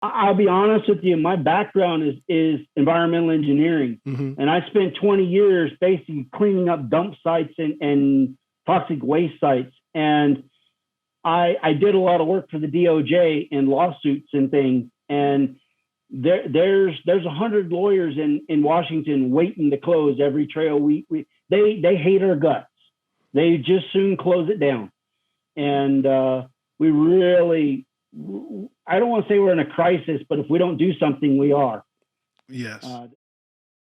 I'll be honest with you. My background is environmental engineering, and I spent 20 years basically cleaning up dump sites and toxic waste sites. And I did a lot of work for the DOJ in lawsuits and things. And there's 100 lawyers in Washington waiting to close every trail. They hate our guts. They just soon close it down. And we really, I don't want to say we're in a crisis, but if we don't do something, we are. Yes.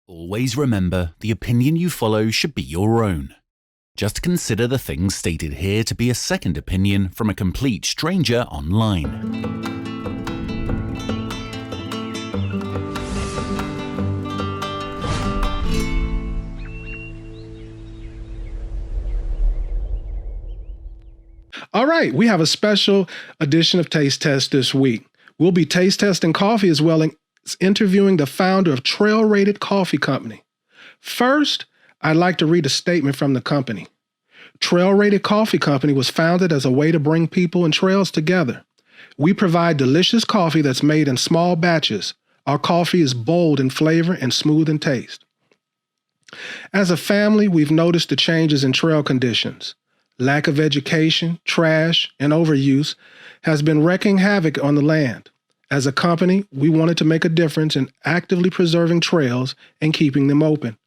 Always remember, the opinion you follow should be your own. Just consider the things stated here to be a second opinion from a complete stranger online. All right, we have a special edition of Taste Test this week. We'll be taste testing coffee as well as interviewing the founder of Trail Rated Coffee Company. First, I'd like to read a statement from the company. Trail Rated Coffee Company was founded as a way to bring people and trails together. We provide delicious coffee that's made in small batches. Our coffee is bold in flavor and smooth in taste. As a family, we've noticed the changes in trail conditions. Lack of education, trash, and overuse has been wreaking havoc on the land. As a company, we wanted to make a difference in actively preserving trails and keeping them open.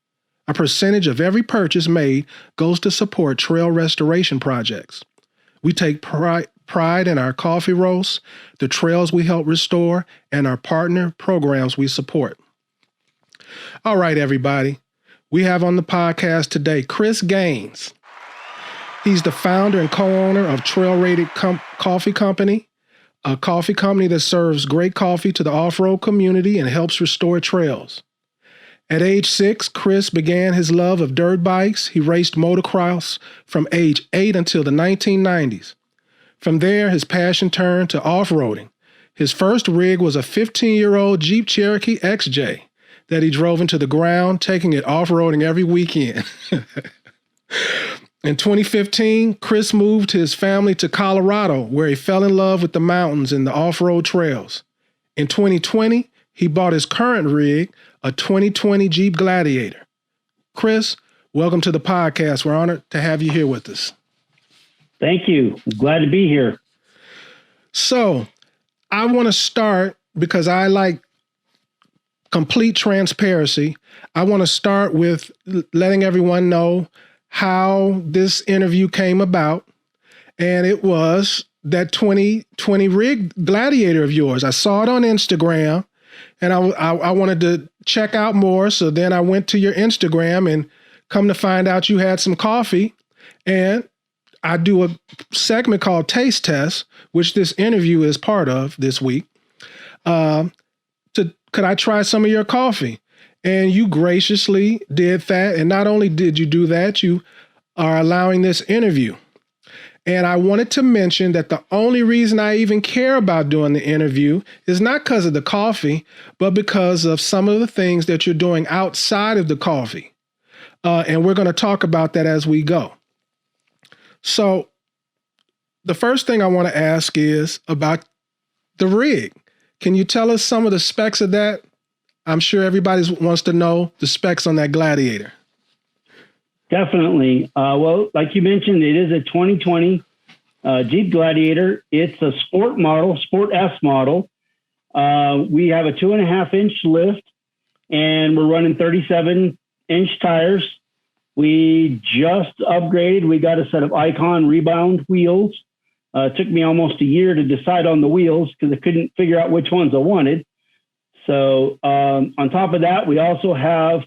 A percentage of every purchase made goes to support trail restoration projects. We take pride in our coffee roasts, the trails we help restore, and our partner programs we support. All right, everybody. We have on the podcast today Kris Gaines. He's the founder and co-owner of Trail Rated Coffee Company, a coffee company that serves great coffee to the off-road community and helps restore trails. At age 6, Kris began his love of dirt bikes. He raced motocross from age 8 until the 1990s. From there, his passion turned to off-roading. His first rig was a 15-year-old Jeep Cherokee XJ that he drove into the ground, taking it off-roading every weekend. In 2015, Kris moved his family to Colorado, where he fell in love with the mountains and the off-road trails. In 2020, he bought his current rig, a 2020 Jeep Gladiator. Kris, welcome to the podcast. We're honored to have you here with us. Thank you. I'm glad to be here. So I want to start, because I like complete transparency. I want to start with letting everyone know how this interview came about. And it was that 2020 rig Gladiator of yours. I saw it on Instagram, and I wanted to check out more. So then I went to your Instagram, and come to find out you had some coffee. And I do a segment called Taste Test, which this interview is part of this week. Could I try some of your coffee? And you graciously did that. And not only did you do that, you are allowing this interview. And I wanted to mention that the only reason I even care about doing the interview is not because of the coffee, but because of some of the things that you're doing outside of the coffee. And we're going to talk about that as we go. So the first thing I want to ask is about the rig. Can you tell us some of the specs of that? I'm sure everybody wants to know the specs on that Gladiator. Definitely. Well, like you mentioned, it is a 2020 Jeep Gladiator. It's a sport model, Sport S model. We have a 2.5-inch lift, and we're running 37-inch tires. We just upgraded. We got a set of Icon Rebound wheels. It took me almost a year to decide on the wheels because I couldn't figure out which ones I wanted. So on top of that, we also have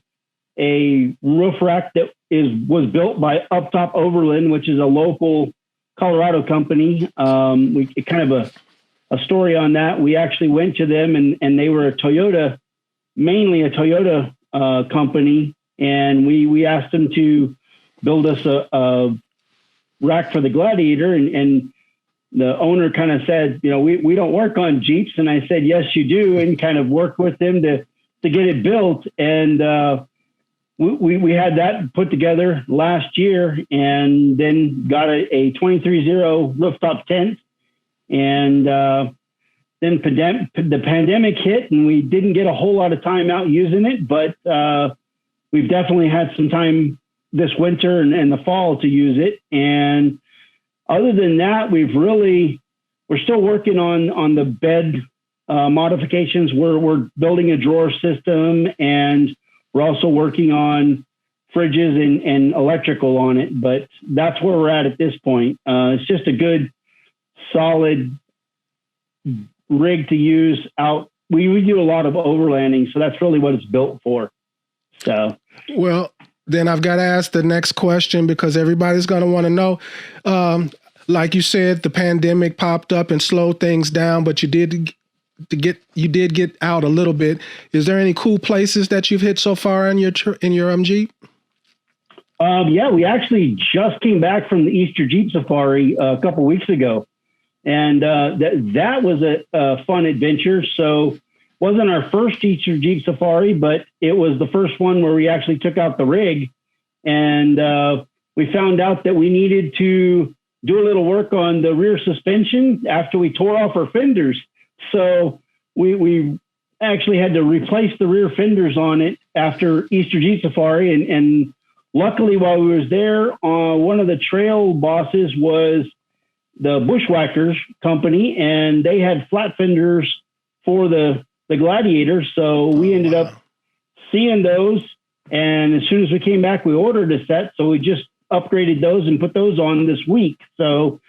a roof rack that was built by Uptop Overland, which is a local Colorado company. We kind of a story on that. We actually went to them, and they were mainly a Toyota company, and we asked them to build us a rack for the Gladiator, and the owner kind of said, we don't work on Jeeps. And I said, yes, you do, and kind of worked with them to get it built. And we had that put together last year, and then got a 23-0 rooftop tent. And then the pandemic hit and we didn't get a whole lot of time out using it, but we've definitely had some time this winter and the fall to use it. And other than that, we're still working on the bed modifications. We're building a drawer system, and we're also working on fridges and electrical on it. But that's where we're at this point. It's just a good, solid rig to use out. We do a lot of overlanding, so that's really what it's built for. So, well, then I've got to ask the next question, because everybody's going to want to know. Like you said, the pandemic popped up and slowed things down, but you did get out a little bit. Is there any cool places that you've hit so far in your Jeep? Yeah, we actually just came back from the Easter Jeep Safari a couple weeks ago, and that was a fun adventure. So, wasn't our first Easter Jeep Safari, but it was the first one where we actually took out the rig, and we found out that we needed to do a little work on the rear suspension after we tore off our fenders. So we actually had to replace the rear fenders on it after Easter Jeep Safari. And luckily, while we was there, one of the trail bosses was the Bushwhackers company, and they had flat fenders for the Gladiator. So we ended up seeing those. And as soon as we came back, we ordered a set. So we just upgraded those and put those on this week. So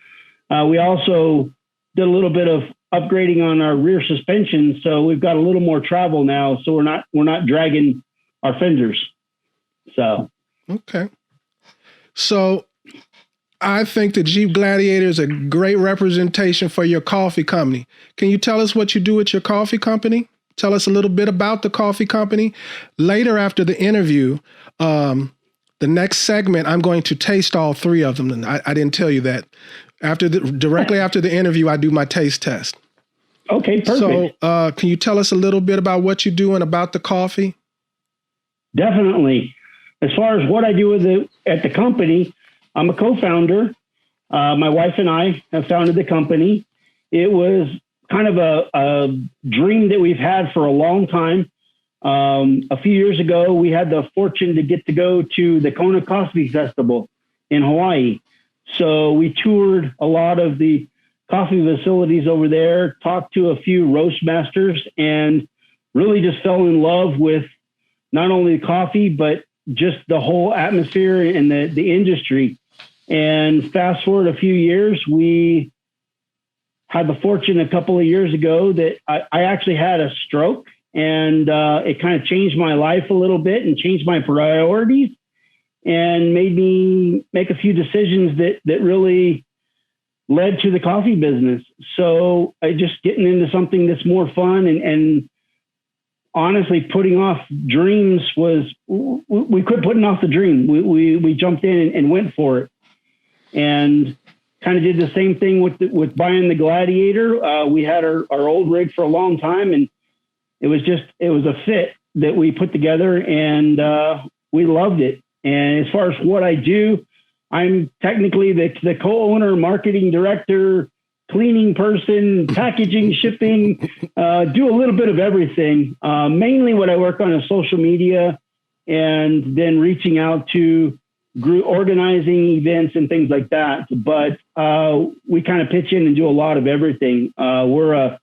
we also did a little bit of upgrading on our rear suspension. So we've got a little more travel now. So we're not dragging our fenders. So. Okay. So I think the Jeep Gladiator is a great representation for your coffee company. Can you tell us what you do at your coffee company? Tell us a little bit about the coffee company. Later after the interview, the next segment, I'm going to taste all three of them. And I didn't tell you that. Directly after the interview, I do my taste test. Okay, perfect. So can you tell us a little bit about what you do and about the coffee? Definitely. As far as what I do at the company, I'm a co-founder. My wife and I have founded the company. It was kind of a dream that we've had for a long time. A few years ago, we had the fortune to go to the Kona Coffee Festival in Hawaii. So we toured a lot of the coffee facilities over there, talked to a few roast masters, and really just fell in love with not only the coffee, but just the whole atmosphere and the industry. And fast forward a few years, we had the fortune a couple of years ago that I actually had a stroke, and it kind of changed my life a little bit and changed my priorities and made me make a few decisions that really led to the coffee business. So I just getting into something that's more fun and honestly, putting off dreams we quit putting off the dream. We jumped in and went for it, and kind of did the same thing with buying the Gladiator. We had our old rig for a long time, and it was a fit that we put together, and we loved it. And as far as what I do, I'm technically the co-owner, marketing director, cleaning person, packaging, shipping, do a little bit of everything. Mainly what I work on is social media, and then reaching out to organizing events and things like that. But we kind of pitch in and do a lot of everything. We're a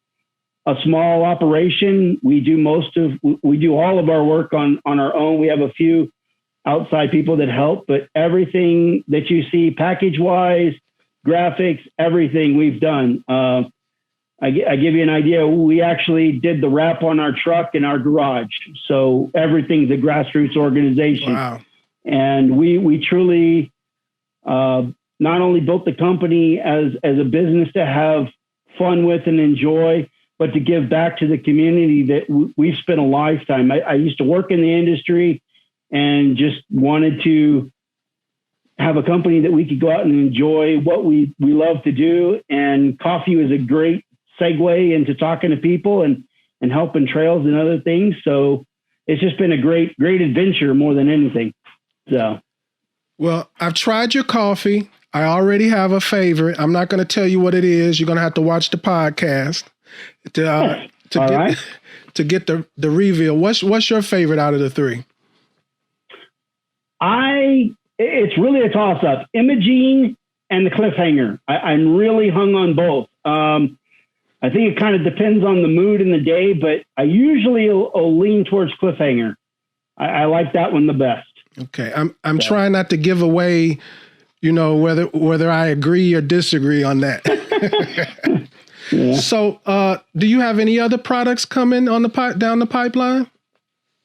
small operation. We do all of our work on our own. We have a few outside people that help, but everything that you see package wise, graphics, everything we've done. I give you an idea. We actually did the wrap on our truck in our garage. So everything's a grassroots organization. Wow. And we truly not only built the company as a business to have fun with and enjoy, but to give back to the community that we've spent a lifetime. I used to work in the industry and just wanted to have a company that we could go out and enjoy what we love to do. And coffee was a great segue into talking to people and helping trails and other things. So it's just been a great adventure more than anything. So, well, I've tried your coffee. I already have a favorite. I'm not going to tell you what it is. You're going to have to watch the podcast. to All get right. to get the reveal. What's your favorite out of the three? It's really a toss up. Imogene and the cliffhanger. I'm really hung on both. I think it kind of depends on the mood and the day, but I usually will lean towards cliffhanger. I like that one the best. Okay, I'm trying not to give away, whether I agree or disagree on that. Yeah. So, do you have any other products coming on down the pipeline?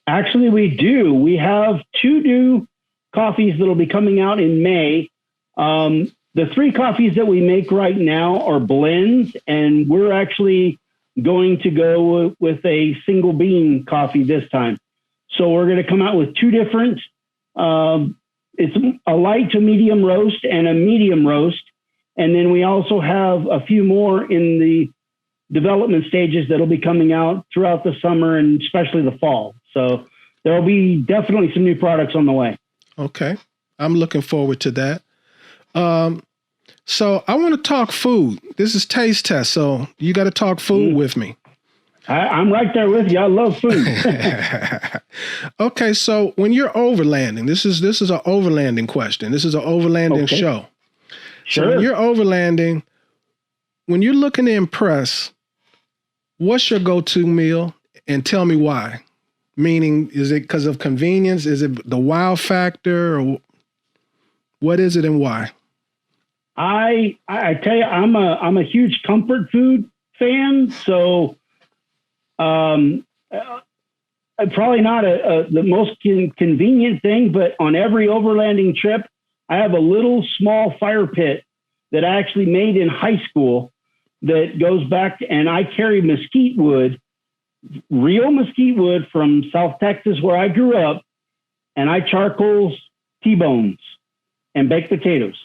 Actually, we do. We have 2 new coffees that'll be coming out in May. The 3 coffees that we make right now are blends, and we're actually going to go with a single bean coffee this time. So we're going to come out with 2 different, it's a light to medium roast and a medium roast. And then we also have a few more in the development stages that'll be coming out throughout the summer and especially the fall. So there'll be definitely some new products on the way. Okay. I'm looking forward to that. So I want to talk food. This is Taste Test, so you got to talk food with me. I'm right there with you. I love food. Okay, so when you're overlanding, this is an overlanding question. This is an overlanding show. Sure. So when you're overlanding, when you're looking to impress, what's your go-to meal? And tell me why. Meaning, is it because of convenience? Is it the wow factor? Or what is it and why? I tell you, I'm a huge comfort food fan. So probably not the most convenient thing, but on every overlanding trip, I have a little small fire pit that I actually made in high school that goes back, and I carry mesquite wood, real mesquite wood from South Texas where I grew up, and I charcoals T-bones and baked potatoes.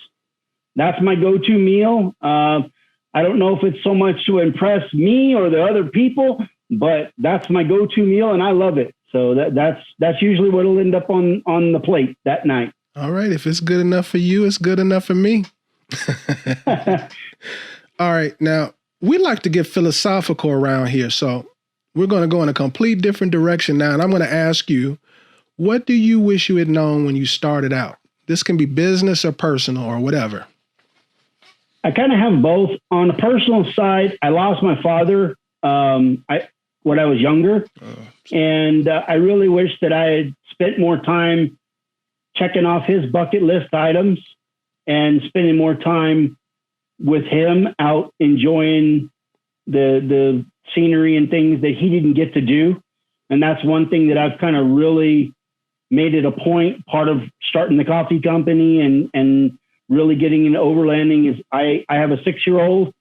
That's my go-to meal. I don't know if it's so much to impress me or the other people, but that's my go-to meal, and I love it. So that's usually what'll end up on the plate that night. All right. If it's good enough for you, it's good enough for me. All right. Now, we like to get philosophical around here. So we're going to go in a complete different direction now. And I'm going to ask you, what do you wish you had known when you started out? This can be business or personal or whatever. I kind of have both. On the personal side, I lost my father when I was younger. And I really wish that I had spent more time checking off his bucket list items and spending more time with him out enjoying the scenery and things that he didn't get to do. And that's one thing that I've kind of really made it a point, part of starting the coffee company and really getting into overlanding is I have a 6-year-old,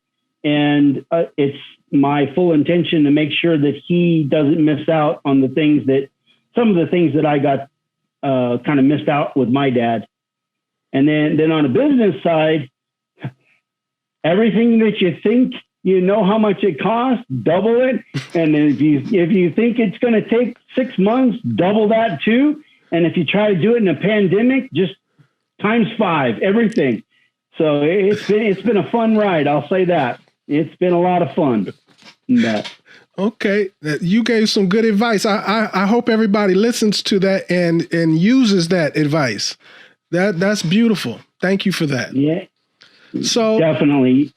and it's my full intention to make sure that he doesn't miss out on some of the things that I got kind of missed out with my dad. And then on the business side, everything that you think you know how much it costs, double it. And if you think it's going to take 6 months, double that too. And if you try to do it in a pandemic, just times 5, everything. So it's been a fun ride. I'll say that. It's been a lot of fun. Okay. You gave some good advice. I hope everybody listens to that and uses that advice. That's beautiful. Thank you for that. Yeah. So definitely.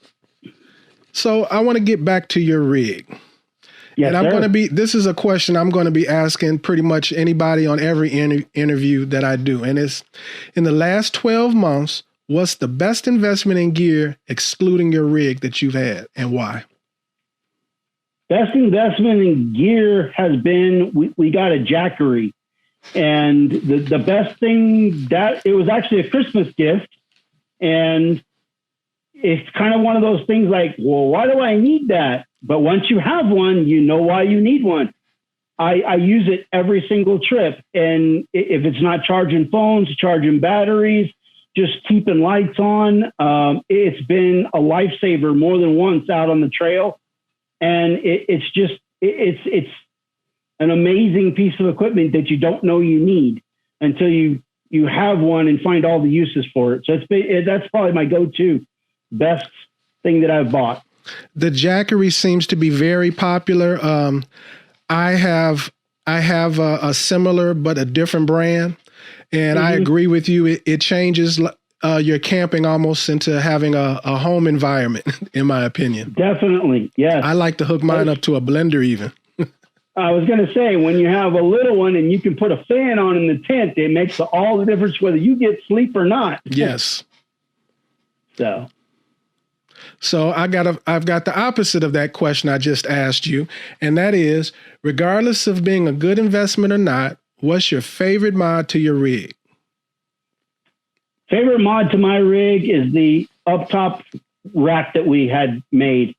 So I want to get back to your rig. Yes, and this is a question I'm going to be asking pretty much anybody on every interview that I do. And it's, in the last 12 months, what's the best investment in gear, excluding your rig, that you've had, and why? Best investment in gear has been, we got a Jackery. And the best thing, that it was actually a Christmas gift. And it's kind of one of those things like, well, why do I need that? But once you have one, you know why you need one. I use it every single trip. And if it's not charging phones, charging batteries, just keeping lights on, it's been a lifesaver more than once out on the trail. And it's an amazing piece of equipment that you don't know you need until you have one and find all the uses for it. So that's probably my go-to best thing that I've bought. The Jackery seems to be very popular. I have a similar but a different brand, and I agree with you. It changes your camping almost into having a home environment, in my opinion. Definitely, yes. I like to hook mine up to a blender even. I was going to say, when you have a little one and you can put a fan on in the tent, it makes all the difference whether you get sleep or not. Yes. So I've got the opposite of that question I just asked you, and that is, regardless of being a good investment or not, what's your favorite mod to your rig? Favorite mod to my rig is the up top rack that we had made.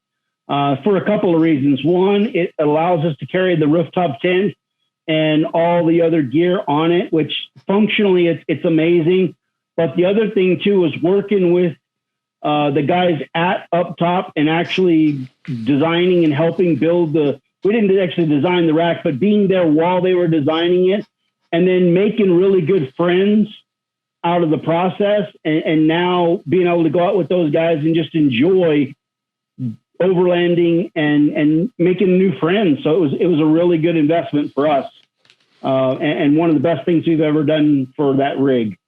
For a couple of reasons. One, it allows us to carry the rooftop tent and all the other gear on it, which functionally it's amazing. But the other thing too is working with the guys at up top and actually designing and helping build we didn't actually design the rack, but being there while they were designing it and then making really good friends out of the process. And now being able to go out with those guys and just enjoy overlanding and making new friends. So it was a really good investment for us. And one of the best things we've ever done for that rig.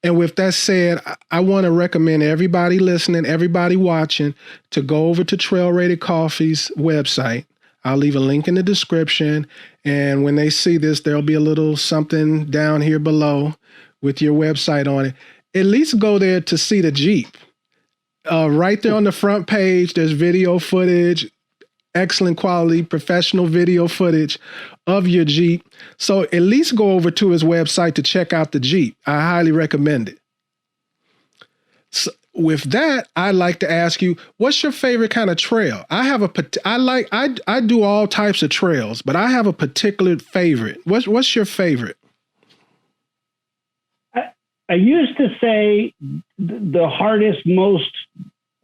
And with that said, I want to recommend everybody listening, everybody watching, to go over to Trail Rated Coffee's website. I'll leave a link in the description. And when they see this, there'll be a little something down here below with your website on it. At least go there to see the Jeep. Right there on the front page, there's video footage, excellent quality, professional video footage of your Jeep. So at least go over to his website to check out the Jeep. I highly recommend it. So with that, I'd like to ask you, what's your favorite kind of trail? I do all types of trails, but I have a particular favorite. What's your favorite? I used to say the hardest, most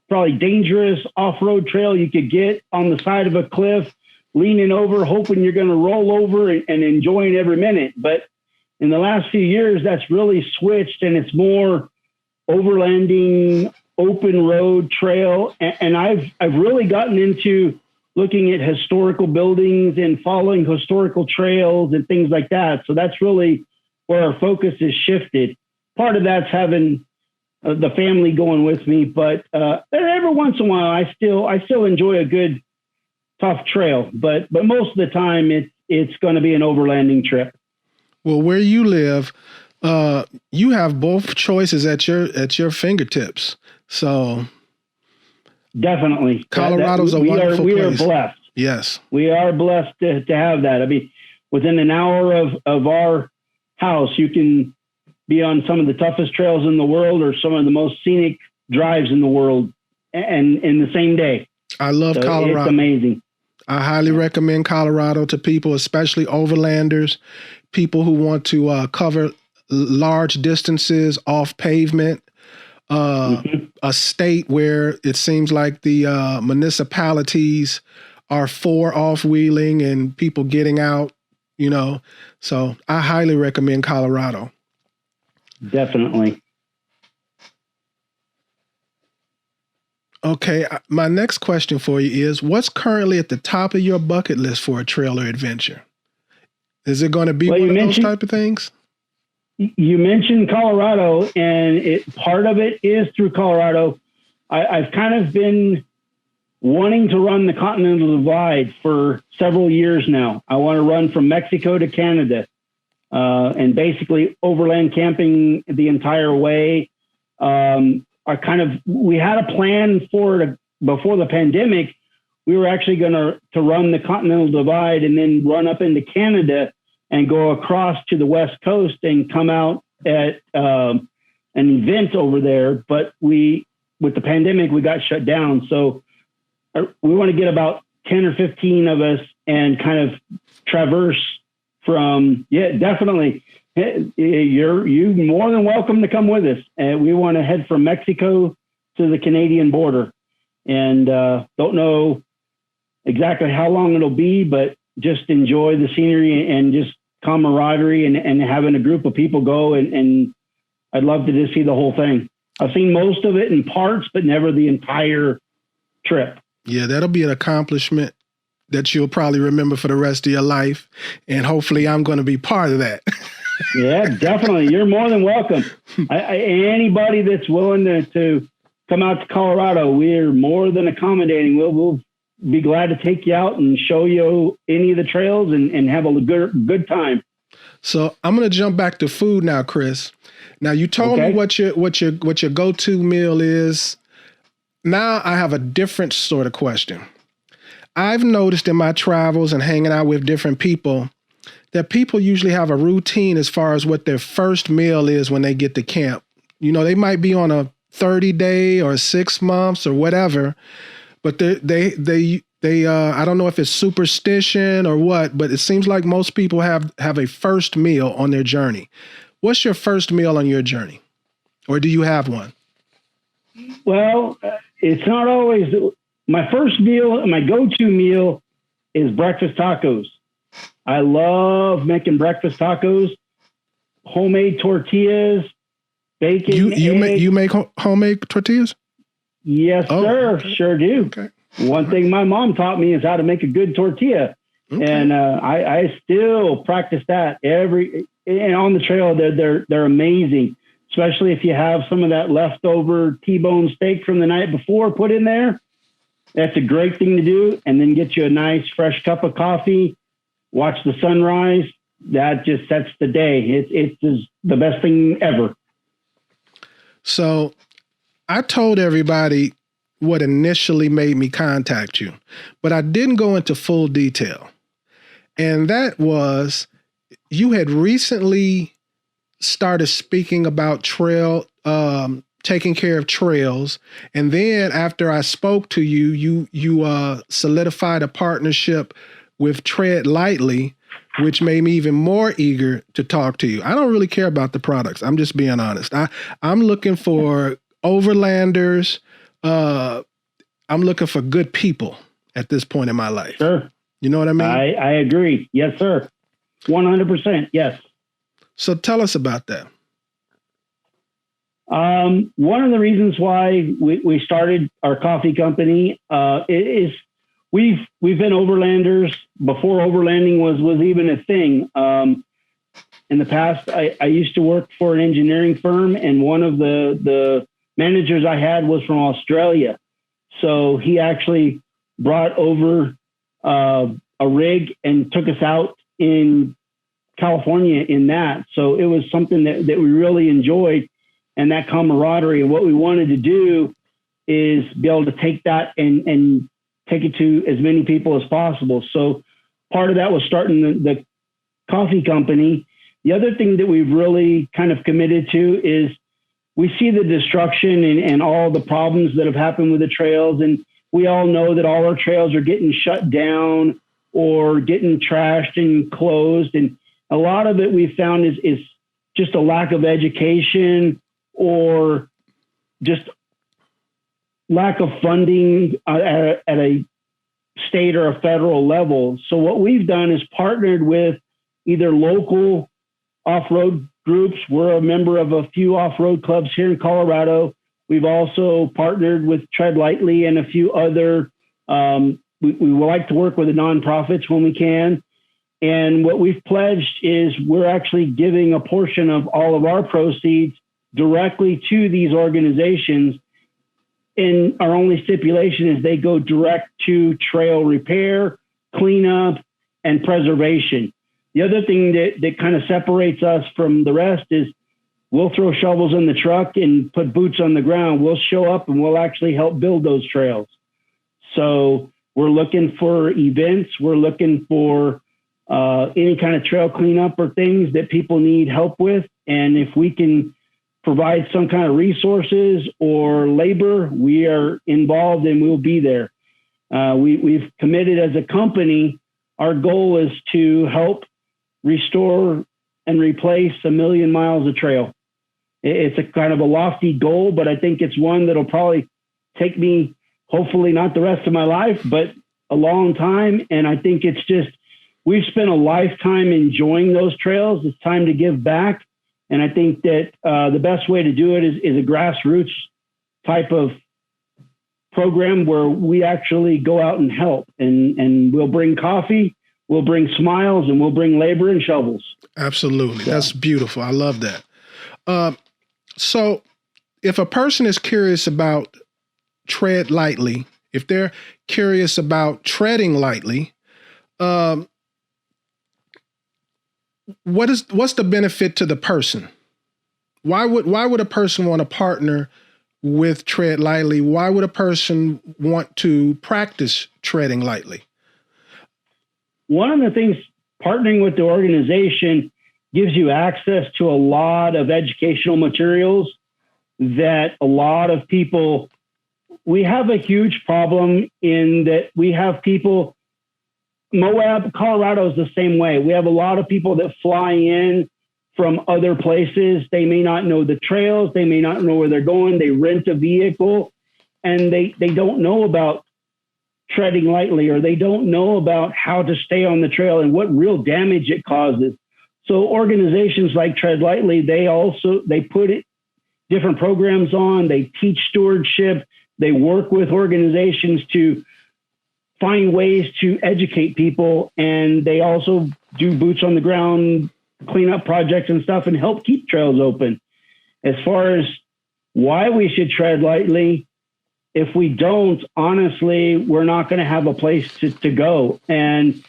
probably dangerous off-road trail you could get on the side of a cliff, leaning over, hoping you're going to roll over and enjoying every minute. But in the last few years, that's really switched, and it's more overlanding, open road trail. And I've really gotten into looking at historical buildings and following historical trails and things like that. So that's really where our focus is shifted. Part of that's having the family going with me, but every once in a while, I still enjoy a good tough trail. But most of the time, it's going to be an overlanding trip. Well, where you live, you have both choices at your fingertips. So definitely, Colorado's a wonderful place. We are blessed. Yes, we are blessed to have that. I mean, within an hour of our house, you can be on some of the toughest trails in the world or some of the most scenic drives in the world, and in the same day. I love Colorado. It's amazing. I highly recommend Colorado to people, especially overlanders, people who want to cover large distances off pavement, a state where it seems like the municipalities are for off-wheeling and people getting out, So I highly recommend Colorado. Definitely. Okay, my next question for you is, what's currently at the top of your bucket list for a trail or adventure? Is it going to be one of those type of things? You mentioned Colorado, and part of it is through Colorado. I've kind of been wanting to run the Continental Divide for several years now. I want to run from Mexico to Canada. And basically overland camping the entire way. We had a plan for it before the pandemic. We were actually going to run the Continental Divide and then run up into Canada and go across to the West Coast and come out at an event over there. But with the pandemic, we got shut down. So we want to get about 10 or 15 of us and kind of traverse definitely. You're more than welcome to come with us. We want to head from Mexico to the Canadian border, and don't know exactly how long it'll be, but just enjoy the scenery and just camaraderie and having a group of people go. And I'd love to just see the whole thing. I've seen most of it in parts, but never the entire trip. Yeah, that'll be an accomplishment that you'll probably remember for the rest of your life. And hopefully I'm going to be part of that. Yeah, definitely. You're more than welcome. Anybody that's willing to come out to Colorado, we're more than accommodating. We'll be glad to take you out and show you any of the trails and have a good time. So I'm going to jump back to food now, Kris. Now you told me what your go-to meal is. Now I have a different sort of question. I've noticed in my travels and hanging out with different people that people usually have a routine as far as what their first meal is when they get to camp. You know, they might be on a 30-day or 6 months or whatever, but they I don't know if it's superstition or what, but it seems like most people have a first meal on their journey. What's your first meal on your journey? Or do you have one? Well, it's not always my first meal. My go-to meal is breakfast tacos. I love making breakfast tacos, homemade tortillas, bacon. You make homemade tortillas? Yes, sir. Okay. Sure do. Okay. One thing my mom taught me is how to make a good tortilla. Okay. And I still practice that and on the trail. They're amazing, especially if you have some of that leftover T-bone steak from the night before put in there. That's a great thing to do. And then get you a nice fresh cup of coffee, watch the sunrise. That just sets the day. It's the best thing ever. So I told everybody what initially made me contact you, but I didn't go into full detail. And that was you had recently started speaking about taking care of trails. And then after I spoke to you, you solidified a partnership with Tread Lightly, which made me even more eager to talk to you. I don't really care about the products. I'm just being honest. I'm looking for overlanders. I'm looking for good people at this point in my life. Sure. You know what I mean? I agree. Yes, sir. 100%. Yes. So tell us about that. One of the reasons why we started our coffee company is we've been overlanders before overlanding was even a thing. In the past, I used to work for an engineering firm, and one of the managers I had was from Australia. So he actually brought over a rig and took us out in California in that. So it was something that we really enjoyed, and that camaraderie. And what we wanted to do is be able to take that and take it to as many people as possible. So part of that was starting the coffee company. The other thing that we've really kind of committed to is we see the destruction and all the problems that have happened with the trails. And we all know that all our trails are getting shut down or getting trashed and closed. And a lot of it we found is just a lack of education or just lack of funding at a state or a federal level. So what we've done is partnered with either local off-road groups. We're a member of a few off-road clubs here in Colorado. We've also partnered with Tread Lightly and a few other, we like to work with the nonprofits when we can. And what we've pledged is we're actually giving a portion of all of our proceeds directly to these organizations. And our only stipulation is they go direct to trail repair, cleanup, and preservation. The other thing that kind of separates us from the rest is we'll throw shovels in the truck and put boots on the ground. We'll show up and we'll actually help build those trails. So we're looking for events. We're looking for any kind of trail cleanup or things that people need help with. And if we can provide some kind of resources or labor, we are involved and we'll be there. We've committed as a company. Our goal is to help restore and replace 1 million miles of trail. It's a kind of a lofty goal, but I think it's one that'll probably take me, hopefully not the rest of my life, but a long time. And I think it's just, we've spent a lifetime enjoying those trails. It's time to give back. And I think that the best way to do it is a grassroots type of program where we actually go out and help, and we'll bring coffee, we'll bring smiles, and we'll bring labor and shovels. Absolutely. That's beautiful. I love that. So if a person is curious about tread lightly, if they're curious about treading lightly, what's the benefit to the person? Why would a person want to partner with Tread Lightly? Why would a person want to practice treading lightly? One of the things, partnering with the organization gives you access to a lot of educational materials that a lot of people, we have a huge problem in that we have people, Moab, Colorado is the same way. We have a lot of people that fly in from other places. They may not know the trails. They may not know where they're going. They rent a vehicle and they don't know about treading lightly, or they don't know about how to stay on the trail and what real damage it causes. So organizations like Tread Lightly, they put different programs on, they teach stewardship, they work with organizations to find ways to educate people, and they also do boots on the ground cleanup projects and stuff and help keep trails open. As far as why we should tread lightly, if we don't, honestly, we're not going to have a place to go. And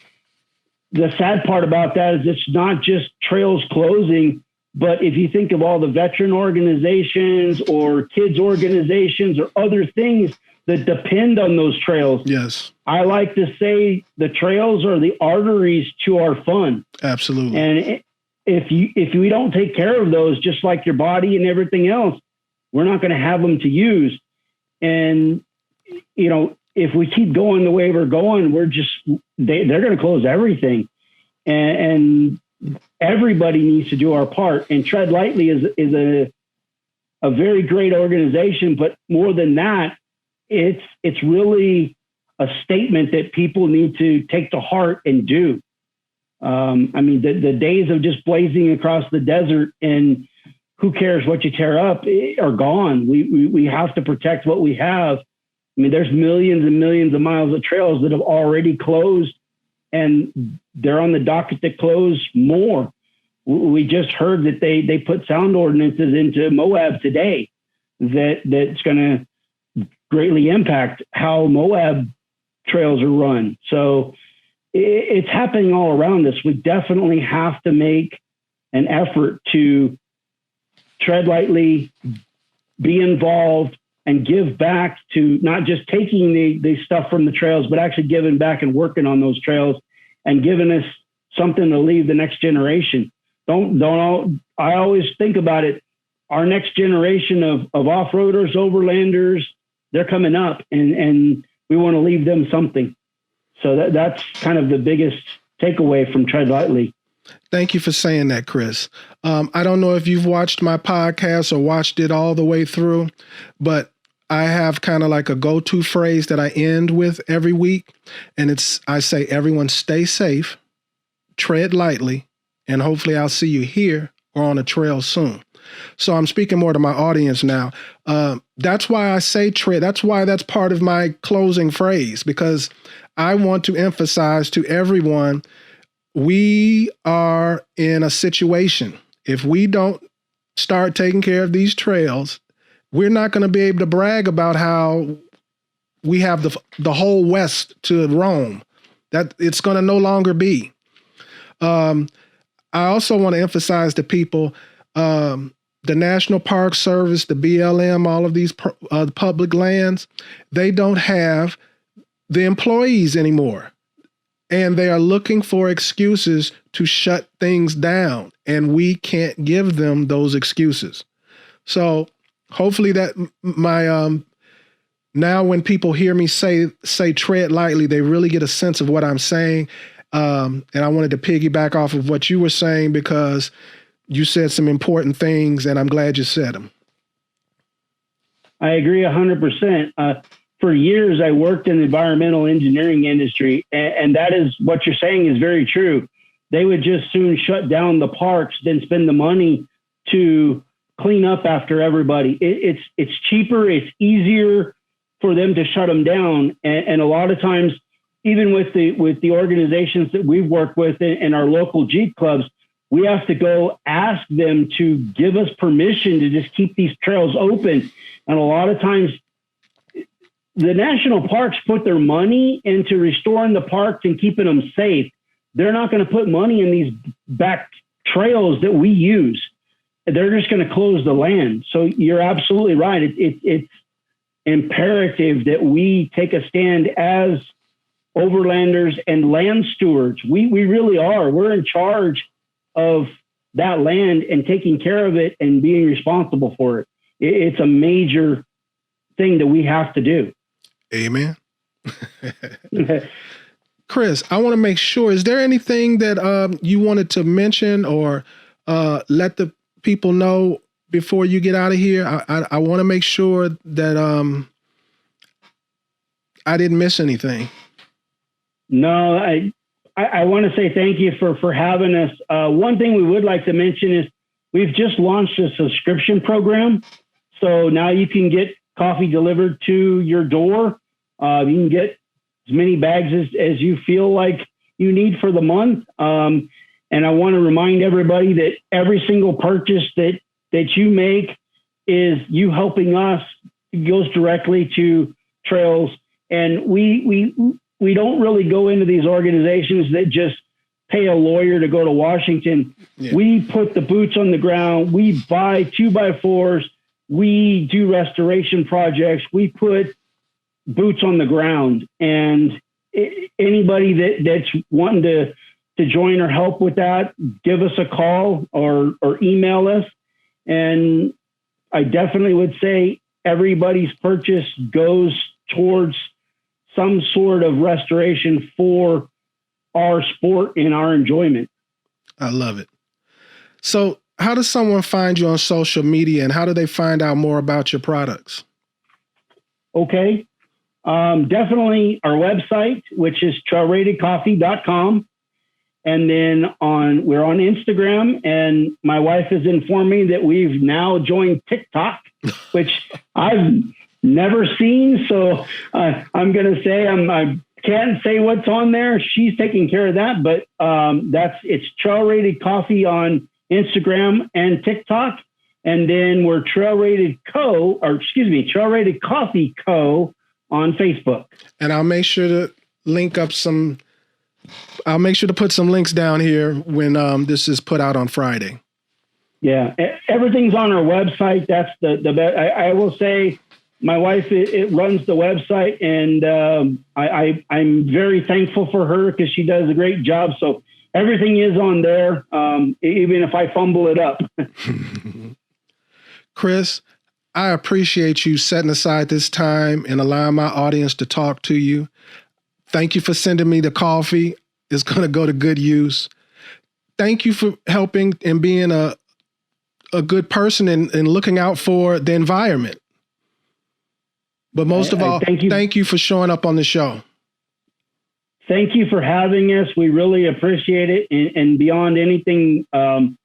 the sad part about that is it's not just trails closing, but if you think of all the veteran organizations or kids organizations or other things that depend on those trails. Yes. I like to say the trails are the arteries to our fun. Absolutely. And if we don't take care of those, just like your body and everything else, we're not going to have them to use. And, you know, if we keep going the way we're going, they're going to close everything. And everybody needs to do our part. And Tread Lightly is a very great organization, but more than that, it's really a statement that people need to take to heart and do. I mean, the days of just blazing across the desert and who cares what you tear up are gone. We have to protect what we have. I mean, there's millions and millions of miles of trails that have already closed, and they're on the docket to close more. We just heard that they put sound ordinances into Moab today that's going to greatly impact how Moab trails are run. So it's happening all around us. We definitely have to make an effort to tread lightly, be involved, and give back to not just taking the stuff from the trails, but actually giving back and working on those trails and giving us something to leave the next generation. I always think about it. Our next generation of off-roaders, overlanders, they're coming up, and we want to leave them something. So that's kind of the biggest takeaway from Tread Lightly. Thank you for saying that, Kris. I don't know if you've watched my podcast or watched it all the way through, but I have kind of like a go-to phrase that I end with every week. And I say, everyone stay safe, tread lightly, and hopefully I'll see you here or on a trail soon. So I'm speaking more to my audience now. That's why I say tread. That's why that's part of my closing phrase, because I want to emphasize to everyone, we are in a situation. If we don't start taking care of these trails, we're not going to be able to brag about how we have the whole West to roam. That it's going to no longer be. I also want to emphasize to people, the National Park Service, the BLM, all of these public lands, they don't have the employees anymore. And they are looking for excuses to shut things down. And we can't give them those excuses. So hopefully that now when people hear me say tread lightly, they really get a sense of what I'm saying. And I wanted to piggyback off of what you were saying, because you said some important things, and I'm glad you said them. I agree 100%. For years, I worked in the environmental engineering industry, and that is what you're saying is very true. They would just soon shut down the parks than spend the money to clean up after everybody. It's cheaper, it's easier, for them to shut them down. And a lot of times, even with the organizations that we've worked with in our local Jeep clubs, we have to go ask them to give us permission to just keep these trails open. And a lot of times, the national parks put their money into restoring the parks and keeping them safe. They're not going to put money in these back trails that we use. They're just going to close the land. So you're absolutely right. It's imperative that we take a stand as overlanders and land stewards. We really are. We're in charge of that land and taking care of it and being responsible for it. It's a major thing that we have to do. Amen. Kris, I want to make sure, is there anything that you wanted to mention or let the people know before you get out of here? I want to make sure that I didn't miss anything. No, I want to say thank you for having us. One thing we would like to mention is we've just launched a subscription program. So now you can get coffee delivered to your door. You can get as many bags as you feel like you need for the month. And I want to remind everybody that every single purchase that you make is you helping us. It goes directly to trails. And we don't really go into these organizations that just pay a lawyer to go to Washington. Yeah. We put the boots on the ground. We buy 2x4s. We do restoration projects. We put boots on the ground, and anybody that's wanting to join or help with that, give us a call or email us. And I definitely would say everybody's purchase goes towards some sort of restoration for our sport and our enjoyment. I love it. So how does someone find you on social media, and how do they find out more about your products? Okay. Definitely our website, which is trailratedcoffee.com. And then we're on Instagram, and my wife has informed me that we've now joined TikTok, which I've never seen. So I'm going to say I can't say what's on there. She's taking care of that, but it's Trail Rated Coffee on Instagram and TikTok. And then we're Trail Rated Coffee Co. on Facebook. And I'll make sure to put some links down here when this is put out on Friday. Yeah, everything's on our website. That's the best. I will say my wife it runs the website, and I'm very thankful for her because she does a great job. So everything is on there, even if I fumble it up. Kris, I appreciate you setting aside this time and allowing my audience to talk to you. Thank you for sending me the coffee. It's going to go to good use. Thank you for helping and being a good person and looking out for the environment. But most of all, thank you for showing up on the show. Thank you for having us. We really appreciate it. And beyond anything, the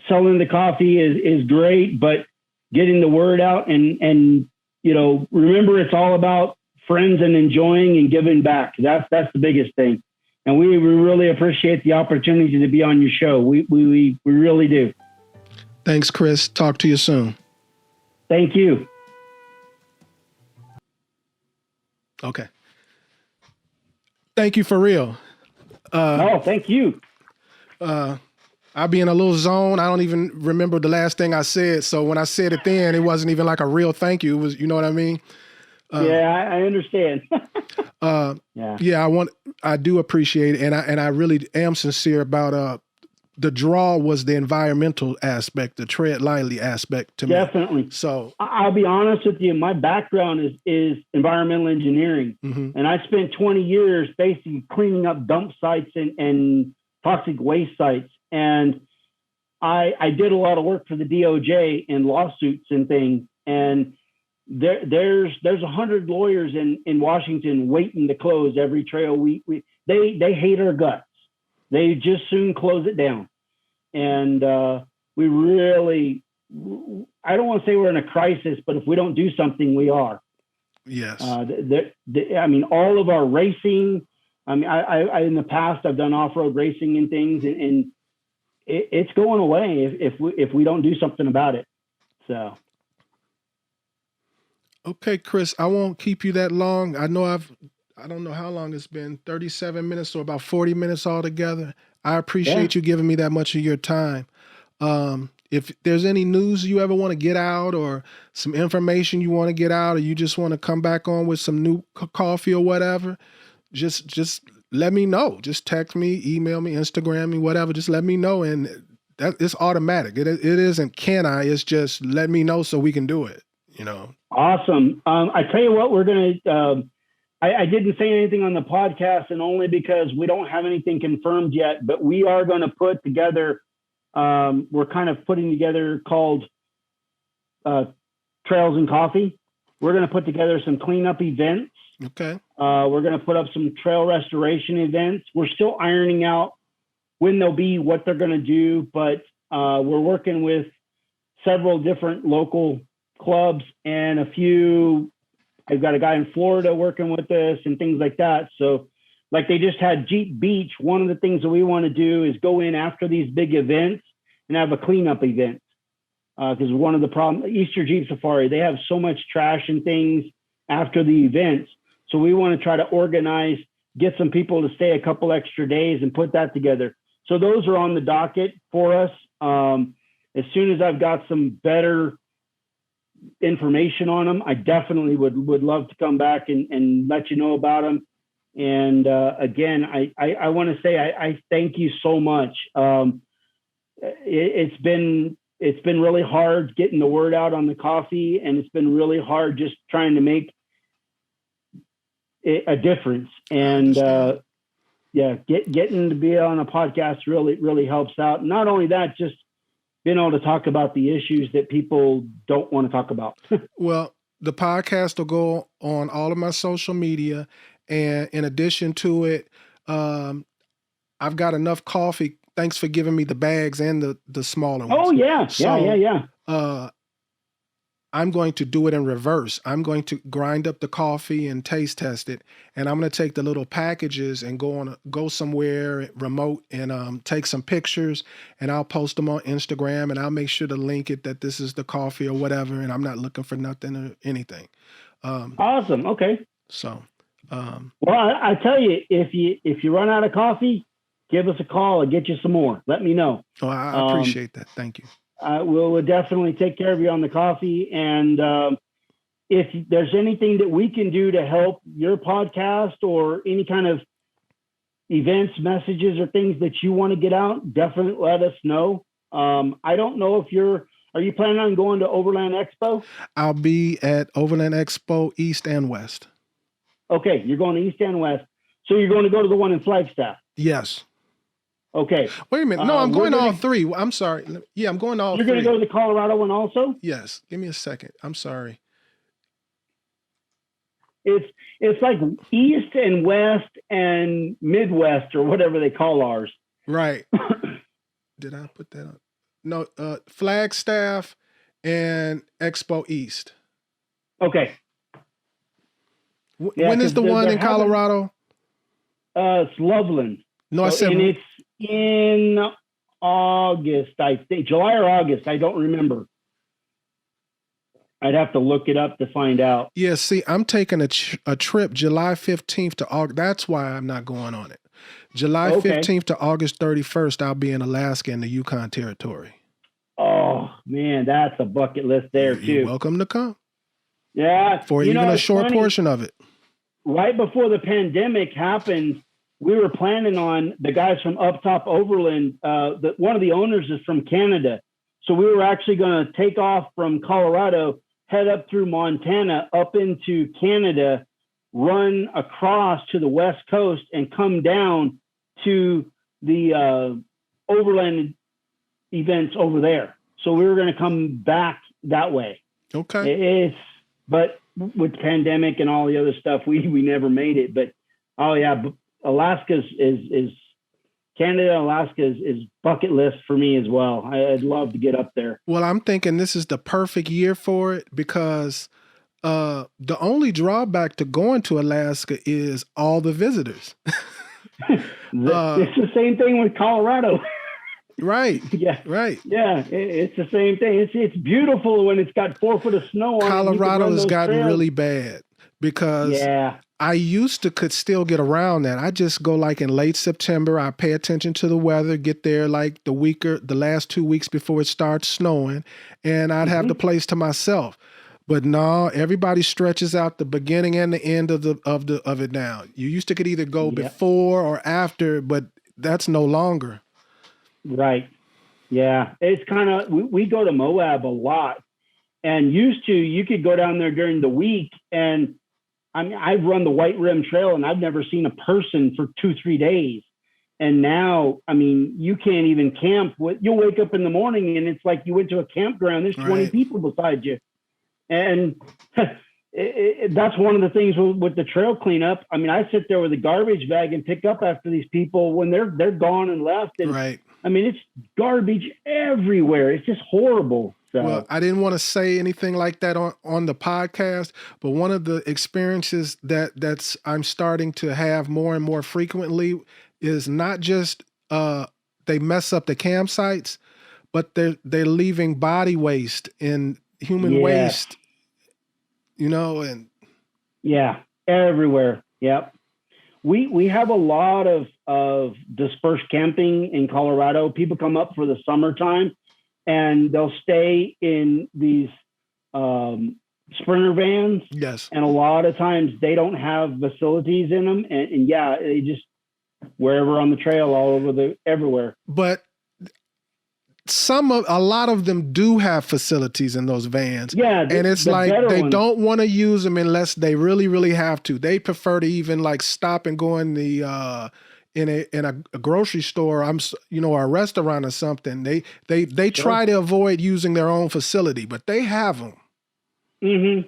selling the coffee is great, but getting the word out and remember, it's all about friends and enjoying and giving back. That's the biggest thing. And we really appreciate the opportunity to be on your show. We really do. Thanks, Kris. Talk to you soon. Thank you. Okay. Thank you for real. Thank you. I'll be in a little zone. I don't even remember the last thing I said. So when I said it then, it wasn't even like a real thank you. It was, you know what I mean? I understand. I do appreciate it. And I really am sincere about, the draw was the environmental aspect, the tread lightly aspect to me. Definitely. So I'll be honest with you. My background is environmental engineering. Mm-hmm. And I spent 20 years basically cleaning up dump sites and toxic waste sites. And I did a lot of work for the DOJ in lawsuits and things. And there's 100 lawyers in Washington waiting to close every trail. They hate our guts. They just soon close it down. And we really, I don't want to say we're in a crisis, but if we don't do something, we are. Yes. I mean, all of our racing. I mean, I in the past I've done off-road racing and things, and it's going away if we don't do something about it. So. Okay, Kris, I won't keep you that long. I don't know how long it's been, 37 minutes or about 40 minutes altogether. I appreciate you giving me that much of your time. If there's any news you ever want to get out or some information you want to get out, or you just want to come back on with some new coffee or whatever, just let me know. Just text me, email me, Instagram me, whatever. Just let me know. And that it's automatic. It isn't can I, it's just let me know so we can do it, you know. Awesome. I tell you what, we're going to, I didn't say anything on the podcast, and only because we don't have anything confirmed yet, but we are going to put together, we're kind of putting together called Trails and Coffee. We're going to put together some cleanup events. Okay. We're going to put up some trail restoration events. We're still ironing out when they'll be, what they're going to do, but we're working with several different local clubs and a few. I've got a guy in Florida working with us and things like that. So like they just had Jeep Beach. One of the things that we want to do is go in after these big events and have a cleanup event. Because one of the problems, Easter Jeep Safari, they have so much trash and things after the events. So we want to try to organize, get some people to stay a couple extra days and put that together. So those are on the docket for us. As soon as I've got some better information on them, I definitely would love to come back and let you know about them. And again, I want to say I thank you so much. It's been really hard getting the word out on the coffee, and it's been really hard just trying to make a difference. And getting to be on a podcast really helps out. Not only that, just being able to talk about the issues that people don't want to talk about. Well, the podcast will go on all of my social media. And in addition to it, I've got enough coffee. Thanks for giving me the bags and the smaller ones. Oh, yeah. So, Yeah. I'm going to do it in reverse. I'm going to grind up the coffee and taste test it. And I'm going to take the little packages and go somewhere remote and take some pictures, and I'll post them on Instagram, and I'll make sure to link it that this is the coffee or whatever. And I'm not looking for nothing or anything. Awesome. Okay. So, well, I tell you, if you run out of coffee, give us a call and get you some more. Let me know. Oh, I appreciate that. Thank you. We'll definitely take care of you on the coffee. And if there's anything that we can do to help your podcast or any kind of events, messages, or things that you want to get out, definitely let us know. I don't know if are you planning on going to Overland Expo? I'll be at Overland Expo East and West. Okay, you're going to East and West. So you're going to go to the one in Flagstaff? Yes. Okay. Wait a minute. No, I'm going to all three. I'm sorry. Yeah, I'm going to all three. You're going to go to the Colorado one also? Yes. Give me a second. I'm sorry. It's like East and West and Midwest or whatever they call ours. Right. Did I put that on? No, Flagstaff and Expo East. Okay. When is the one in Colorado? It's Loveland. No, I said... And it's in August, I think. July or August. I don't remember. I'd have to look it up to find out. Yeah, see, I'm taking a trip July 15th to August. That's why I'm not going on it. July 15th to August 31st, I'll be in Alaska in the Yukon Territory. Oh, man, that's a bucket list there, too. You're welcome to come. Yeah. For even a short portion of it. Right before the pandemic happened, we were planning on the guys from Up Top Overland. One of the owners is from Canada. So we were actually going to take off from Colorado, head up through Montana, up into Canada, run across to the West Coast, and come down to the Overland events over there. So we were going to come back that way. Okay. But with the pandemic and all the other stuff, we never made it. But Alaska is Canada. Alaska is bucket list for me as well. I'd love to get up there. Well, I'm thinking this is the perfect year for it because The only drawback to going to Alaska is all the visitors. It's the same thing with Colorado. Right. Yeah. Right. Yeah. It's the same thing. It's beautiful when it's got 4 foot of snow on it. Colorado has gotten really bad because I used to could still get around that. I just go like in late September. I pay attention to the weather, get there like the last 2 weeks before it starts snowing, and I'd have the place to myself. But no, everybody stretches out the beginning and the end of it now. You used to could either go before or after, but that's no longer. Right. Yeah. It's kind of, we go to Moab a lot, and you could go down there during the week, and I mean, I've run the White Rim Trail and I've never seen a person for 2-3 days. And now, I mean, you can't even camp. You'll wake up in the morning and it's like you went to a campground. There's 20 people beside you. And that's one of the things with the trail cleanup. I mean, I sit there with a garbage bag and pick up after these people when they're gone and left. And I mean, it's garbage everywhere. It's just horrible. So. Well, I didn't want to say anything like that on the podcast, but one of the experiences that's I'm starting to have more and more frequently is not just they mess up the campsites, but they're leaving body waste and human waste, and everywhere. Yep. We have a lot of dispersed camping in Colorado. People come up for the summertime and they'll stay in these Sprinter vans. Yes. And a lot of times they don't have facilities in them. And they just wherever on the trail, all over everywhere. But a lot of them do have facilities in those vans. Yeah. And it's like they don't want to use them unless they really, really have to. They prefer to even like stop and go in the in a grocery store, or a restaurant or something. They try to avoid using their own facility, but they have them. Mm-hmm.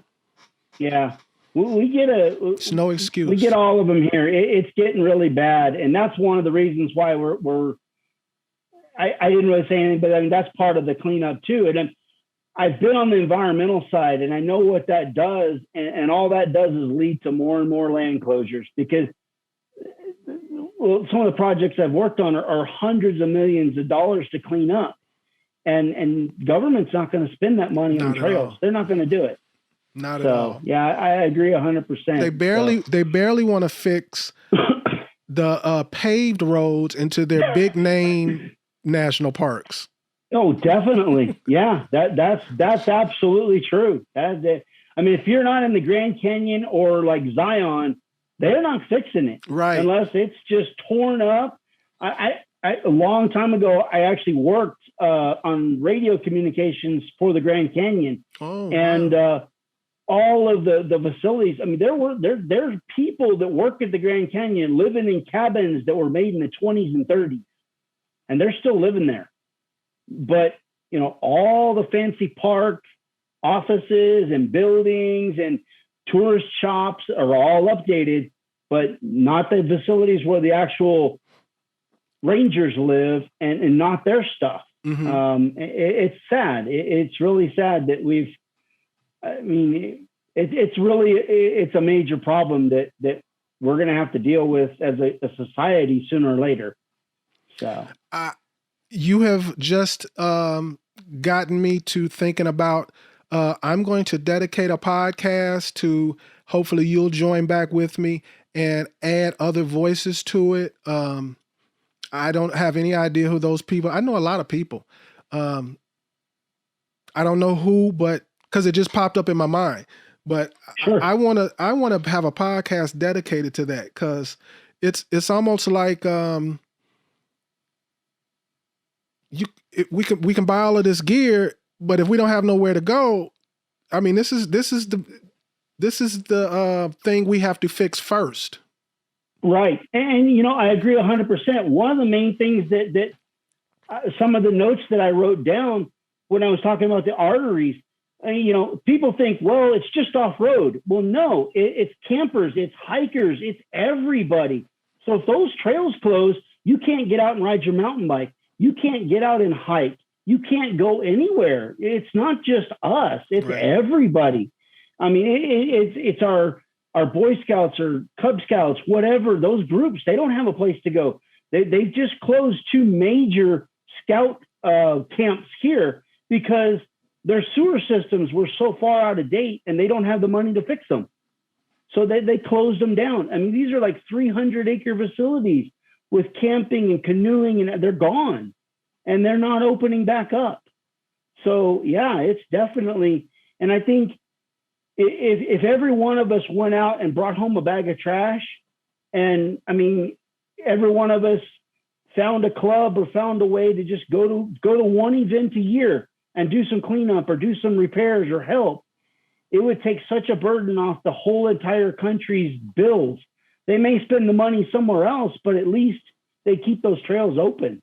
Yeah. We get it's no excuse. We get all of them here. It's getting really bad. And that's one of the reasons why I didn't really say anything, but I mean, that's part of the cleanup too. And then I've been on the environmental side and I know what that does. And all that does is lead to more and more land closures because some of the projects I've worked on are hundreds of millions of dollars to clean up. And government's not going to spend that money on trails. They're not going to do it. Not at all. Yeah, I agree 100%. They barely want to fix the paved roads into their big name national parks. Oh, definitely. Yeah, that's absolutely true. I mean, if you're not in the Grand Canyon or like Zion, they're not fixing it, right? Unless it's just torn up. A long time ago, I actually worked on radio communications for the Grand Canyon, and all of the facilities. I mean, there's people that work at the Grand Canyon living in cabins that were made in the 20s and 30s, and they're still living there. But all the fancy park offices and buildings and tourist shops are all updated, but not the facilities where the actual rangers live and not their stuff. Mm-hmm. It's sad. It's really sad that it's a major problem that we're going to have to deal with as a society sooner or later. So you have just gotten me to thinking about, I'm going to dedicate a podcast to, hopefully you'll join back with me and add other voices to it. I don't have any idea who those people. I know a lot of people. I don't know who, but because it just popped up in my mind. But sure. I want to have a podcast dedicated to that because it's almost like we can buy all of this gear, but if we don't have nowhere to go, I mean, this is the thing we have to fix first. Right. And, I agree 100%. One of the main things that some of the notes that I wrote down when I was talking about the arteries, people think, well, it's just off-road. Well, no, it's campers, it's hikers, it's everybody. So if those trails close, you can't get out and ride your mountain bike. You can't get out and hike. You can't go anywhere. It's not just us. It's everybody. I mean, it's our Boy Scouts or Cub Scouts, whatever, those groups, they don't have a place to go. They just closed 2 major scout camps here because their sewer systems were so far out of date and they don't have the money to fix them. So they closed them down. I mean, these are like 300-acre facilities with camping and canoeing, and they're gone and they're not opening back up. So yeah, it's definitely, and I think if every one of us went out and brought home a bag of trash, and I mean, every one of us found a club or found a way to just go to one event a year and do some cleanup or do some repairs or help, it would take such a burden off the whole entire country's bills. They may spend the money somewhere else, but at least they keep those trails open.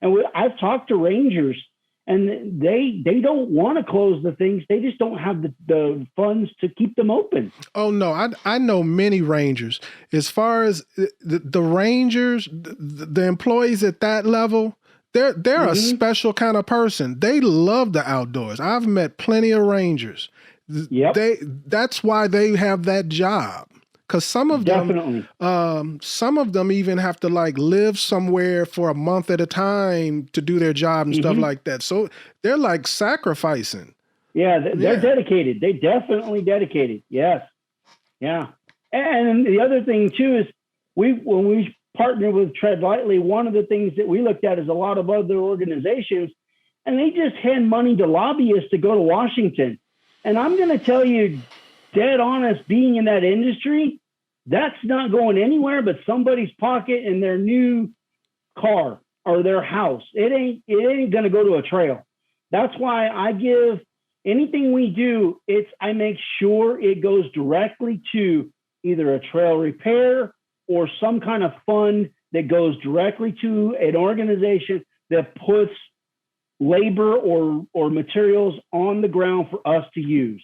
And I've talked to rangers, and they don't want to close the things. They just don't have the funds to keep them open. Oh, no, I know many rangers. As far as the rangers, the employees at that level, they're a special kind of person. They love the outdoors. I've met plenty of rangers. Yep. That's why they have that job. Because some of them even have to like live somewhere for a month at a time to do their job and stuff like that. So they're like sacrificing. Yeah, they're dedicated. They definitely dedicated. Yes. Yeah. And the other thing too is when we partnered with Tread Lightly, one of the things that we looked at is a lot of other organizations, and they just hand money to lobbyists to go to Washington. And I'm going to tell you, dead honest, being in that industry, that's not going anywhere but somebody's pocket in their new car or their house. It ain't going to go to a trail. That's why I give anything we do, I make sure it goes directly to either a trail repair or some kind of fund that goes directly to an organization that puts labor or materials on the ground for us to use.